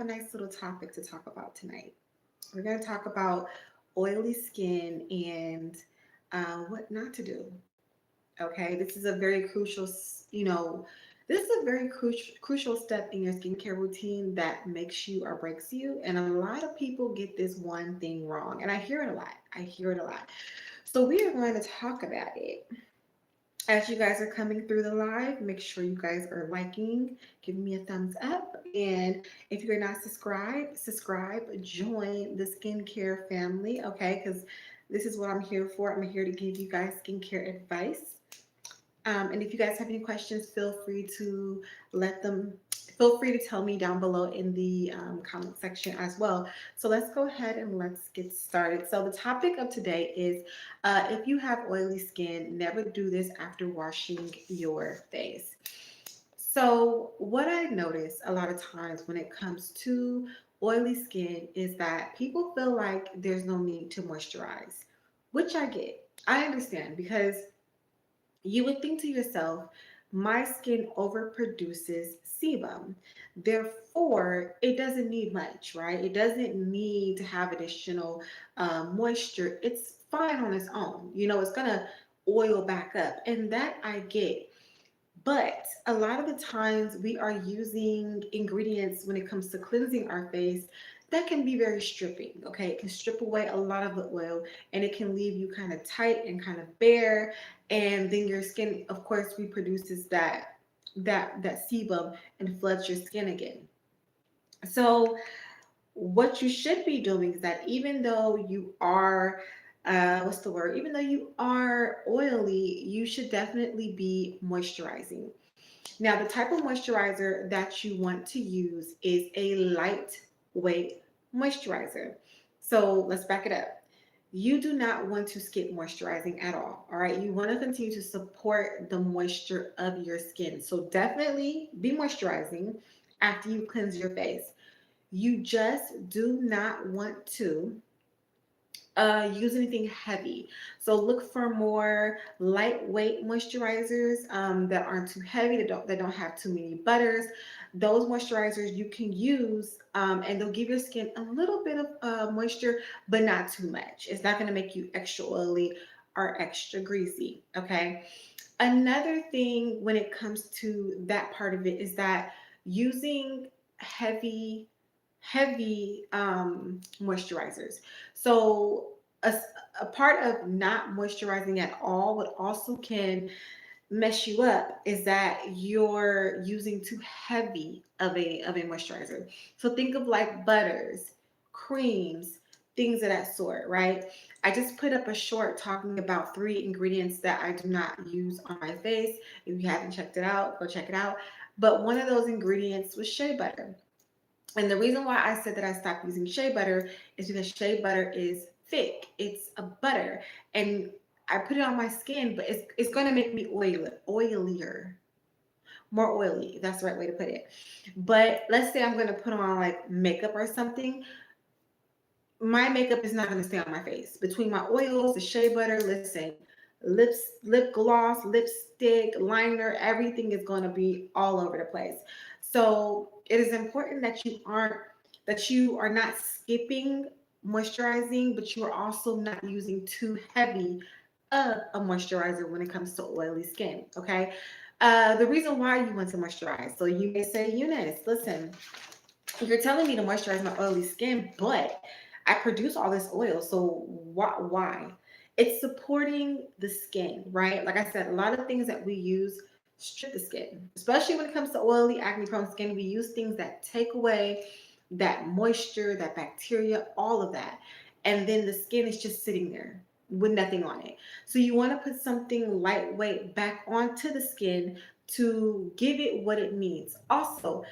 nice little topic to talk about tonight. We're going to talk about oily skin and what not to do. Okay, this is a very crucial, this is a very crucial step in your skincare routine that makes you or breaks you. And a lot of people get this one thing wrong. And I hear it a lot. I hear it a lot. So we are going to talk about it. As you guys are coming through the live, make sure you guys are liking, giving me a thumbs up. And if you're not subscribe, join the skincare family, okay? Because this is what I'm here for. I'm here to give you guys skincare advice. And if you guys have any questions, let them feel free to tell me down below in the comment section as well. So let's go ahead and let's get started. So the topic of today is if you have oily skin, never do this after washing your face. So what I notice a lot of times when it comes to oily skin is that people feel like there's no need to moisturize, which I get. I understand because you would think to yourself, my skin overproduces sebum. Therefore, it doesn't need much, right? It doesn't need to have additional moisture. It's fine on its own. It's going to oil back up. And that I get. But a lot of the times we are using ingredients when it comes to cleansing our face that can be very stripping. Okay, it can strip away a lot of the oil and it can leave you kind of tight and kind of bare. And then your skin, of course, reproduces that sebum and floods your skin again. So what you should be doing is that even though you are what's the word? Even though you are oily, you should definitely be moisturizing. Now, the type of moisturizer that you want to use is a lightweight moisturizer. So let's back it up. You do not want to skip moisturizing at all. All right. You want to continue to support the moisture of your skin. So definitely be moisturizing after you cleanse your face. You just do not want to use anything heavy. So look for more lightweight moisturizers that aren't too heavy, that don't have too many butters. Those moisturizers you can use, and they'll give your skin a little bit of moisture, but not too much. It's not going to make you extra oily or extra greasy. Okay. Another thing when it comes to that part of it is that using heavy moisturizers. So a part of not moisturizing at all, what also can mess you up, is that you're using too heavy of a moisturizer. So think of like butters, creams, things of that sort, right? I just put up a short talking about 3 ingredients that I do not use on my face. If you haven't checked it out, go check it out. But one of those ingredients was shea butter. And the reason why I said that I stopped using shea butter is because shea butter is thick. It's a butter. And I put it on my skin, but it's going to make me oilier, more oily, if that's the right way to put it. But let's say I'm going to put on like makeup or something. My makeup is not going to stay on my face. Between my oils, the shea butter, listen, lip gloss, lipstick, liner, everything is going to be all over the place. So it is important that you are not skipping moisturizing, but you are also not using too heavy of a moisturizer when it comes to oily skin. Okay. The reason why you want to moisturize. So you may say, Eunice, listen, you're telling me to moisturize my oily skin, but I produce all this oil. So why? It's supporting the skin, right? Like I said, a lot of things that we use strip the skin, especially when it comes to oily, acne prone skin. We use things that take away that moisture, that bacteria, all of that. And then the skin is just sitting there with nothing on it. So you want to put something lightweight back onto the skin to give it what it needs. Also,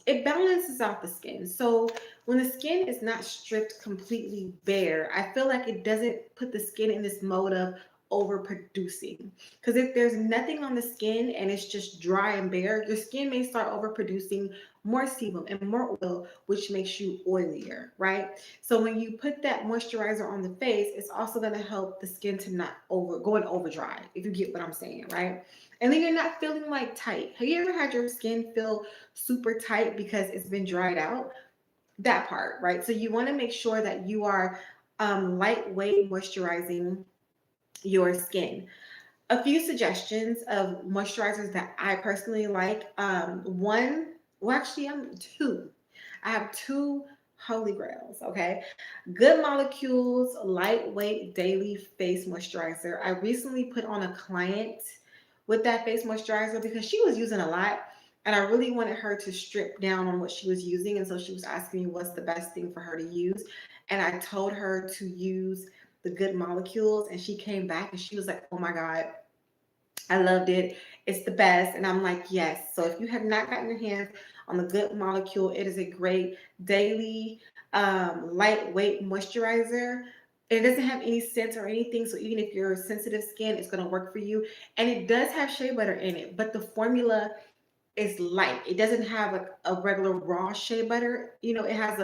it balances out the skin. So when the skin is not stripped completely bare, I feel like it doesn't put the skin in this mode of overproducing. Because if there's nothing on the skin and it's just dry and bare, your skin may start overproducing more sebum, and more oil, which makes you oilier, right? So when you put that moisturizer on the face, it's also going to help the skin to not go in overdrive, if you get what I'm saying, right? And then you're not feeling like tight. Have you ever had your skin feel super tight because it's been dried out? That part, right? So you want to make sure that you are lightweight moisturizing your skin. A few suggestions of moisturizers that I personally like. One, well, actually, I'm two. I have two holy grails, okay? Good Molecules Lightweight Daily Face Moisturizer. I recently put on a client with that face moisturizer because she was using a lot. And I really wanted her to strip down on what she was using. And so she was asking me what's the best thing for her to use. And I told her to use the Good Molecules. And she came back and she was like, oh my God, I loved it. It's the best. And I'm like, yes. So if you have not gotten your hands on the Good Molecule, it is a great daily lightweight moisturizer. It doesn't have any scent or anything. So even if you're sensitive skin, it's going to work for you. And it does have shea butter in it, but the formula is light. It doesn't have a regular raw shea butter. You know, it has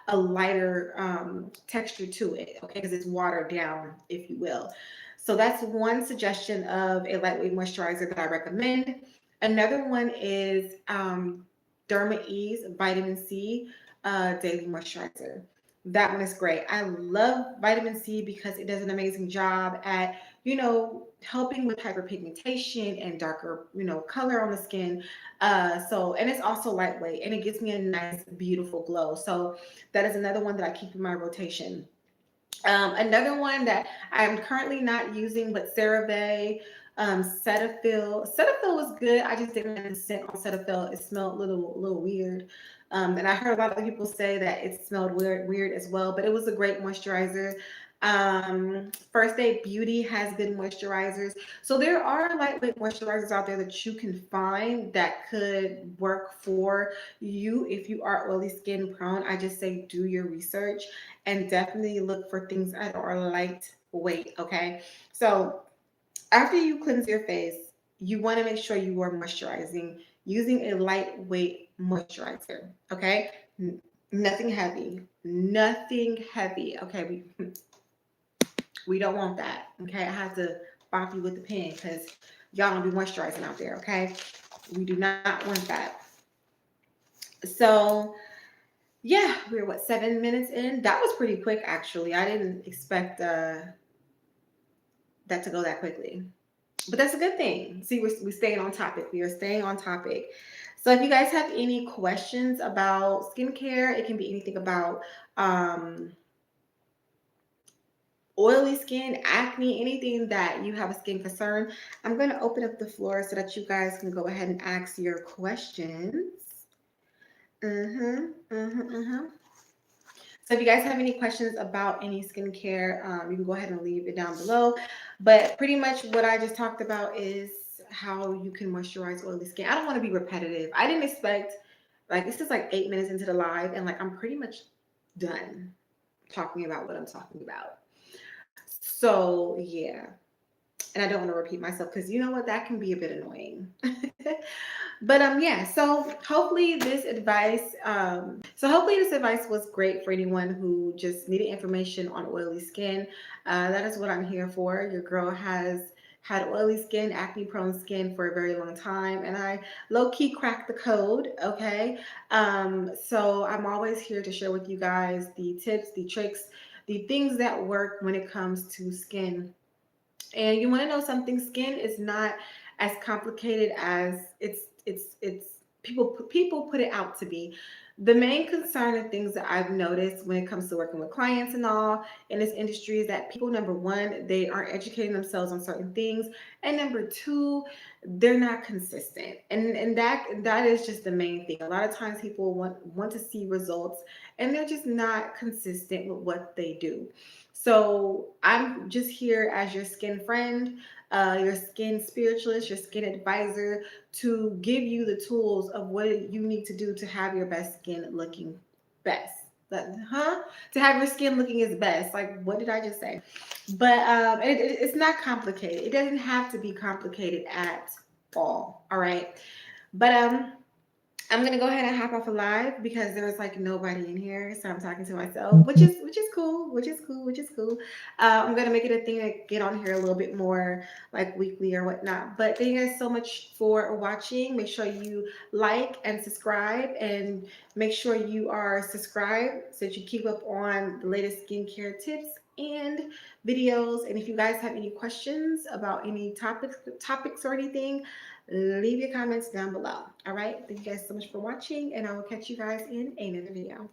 a lighter texture to it, okay, because it's watered down, if you will. So that's one suggestion of a lightweight moisturizer that I recommend. Another one is Derma Ease Vitamin C Daily Moisturizer. That one is great. I love vitamin C because it does an amazing job at, helping with hyperpigmentation and darker, color on the skin. And it's also lightweight and it gives me a nice, beautiful glow. So that is another one that I keep in my rotation. Another one that I'm currently not using, but CeraVe, Cetaphil. Cetaphil was good. I just didn't like the scent on Cetaphil. It smelled a little weird. And I heard a lot of people say that it smelled weird as well, but it was a great moisturizer. First Aid Beauty has good moisturizers. So there are lightweight moisturizers out there that you can find that could work for you if you are oily skin prone. I just say do your research and definitely look for things that are lightweight. Okay. So after you cleanse your face, you want to make sure you are moisturizing using a lightweight moisturizer. Okay. Nothing heavy. Nothing heavy. Okay. We don't want that. Okay. I have to bop you with the pen because y'all don't be moisturizing out there. Okay. We do not want that. So, yeah, we're 7 minutes in? That was pretty quick, actually. I didn't expect that to go that quickly, but that's a good thing. See, we're staying on topic. We are staying on topic. So if you guys have any questions about skincare, it can be anything about oily skin, acne, anything that you have a skin concern. I'm going to open up the floor so that you guys can go ahead and ask your questions. So if you guys have any questions about any skincare, you can go ahead and leave it down below. But pretty much what I just talked about is how you can moisturize oily skin. I don't want to be repetitive. I didn't expect, like, this is like 8 minutes into the live, and like I'm pretty much done talking about what I'm talking about. So yeah. And I don't want to repeat myself because you know what, that can be a bit annoying. But yeah, so hopefully this advice was great for anyone who just needed information on oily skin. That is what I'm here for. Your girl has had oily skin, acne prone skin for a very long time, and I low key cracked the code. Okay. So I'm always here to share with you guys the tips, the tricks, the things that work when it comes to skin. And you want to know something? Skin is not as complicated as it's people put it out to be. The main concern and things that I've noticed when it comes to working with clients and all in this industry is that people, number one, they aren't educating themselves on certain things, and number two, they're not consistent. And that is just the main thing. A lot of times people want to see results and they're just not consistent with what they do. So I'm just here as your skin friend, your skin spiritualist, your skin advisor, to give you the tools of what you need to do to have your best skin looking best. To have your skin looking its best. Like, what did I just say? But it's not complicated. It doesn't have to be complicated at all. All right. But I'm gonna go ahead and hop off a live because there's like nobody in here, so I'm talking to myself, which is cool, which is cool, which is cool. I'm gonna make it a thing to get on here a little bit more, like weekly or whatnot. But thank you guys so much for watching. Make sure you like and subscribe, and make sure you are subscribed so that you keep up on the latest skincare tips and videos. And if you guys have any questions about any topics or anything, leave your comments down below. All right. Thank you guys so much for watching, and I will catch you guys in another video.